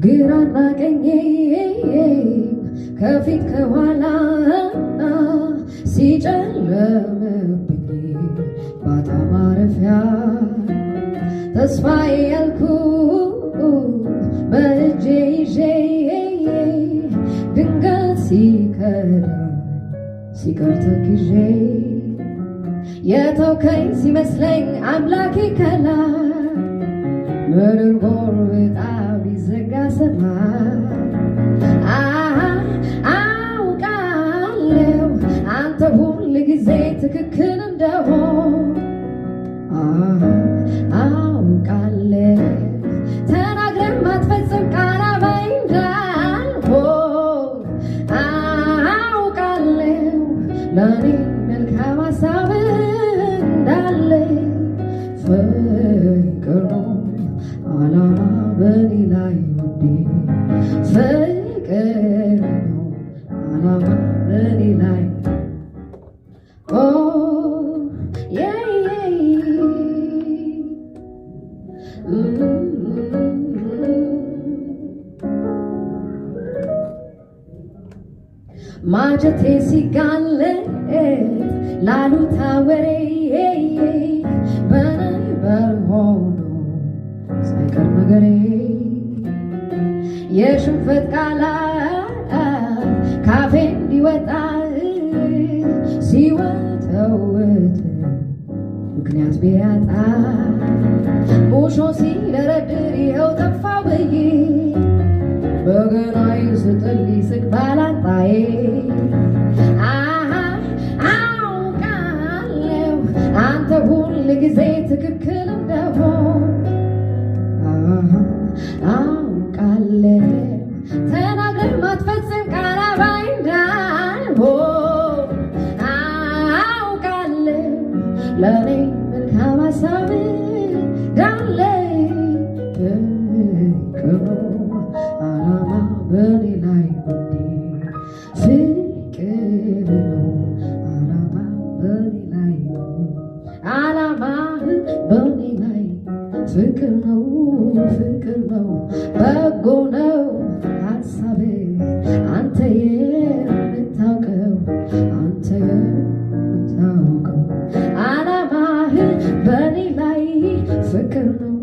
ግራና ቀኜ ከፊት ከኋላ ሲጨለምብኝ ባጣ ማረፊያ ተስፋዬ ያልኩ በእጄ ይዤ ድንገት ሲከዳ ሲቀር ተክዤ የተውከኝ ሲመስለኝ አምላኬ ከላይ ምድር ጎርብጣ ቢዘጋ ሰማይ አውቃለሁ አንተ ሁል ጊዜ ትክክል እንደሆን አውቃለሁ ተናግረህ ማትፈጽም ቃል አባይ እንዳልሆን አውቃለሁ ለእኔ መልካም ሀሳብ እንዳለኝ ፍቅር ነው ዓላማ በኔ ላይ ውዴ ፍቅር ነው ዓላማ በኔ ላይ ማጀቴ ሲጋለጥ ላሉታ ወሬ በነበር ሆኖ ሳይቀር ነገሬ የሽንፈት ቃላት ካፌ እንዲወጣ ሲወተውት ምክንያት ቢያጣ ሙሾ ሲደረድር ይኸው ጠፋው ብዬ በገናዬ ስጥል ስቅ ባላንጣዬ አውቃለሁ አንተ ሁል ጊዜ ትክክል እንደሆን አውቃለሁ ተናግረህ ማትፈጽም ቃል አባይ እንዳልሆን አውቃለሁ ለእኔ መልካም ሀሳብ እንዳለኝ ፍቅር ነው ዓላማ በኔ ላይ ውዴ ፍቅር ነው ዓላማ በኔ ላይ ዓላማ በኔ ላይ ፍቅር ነው በጎ ነው ሀሳብ አንተ የምታውቀው ዓላማህ በኔ ላይ ፍቅር ነው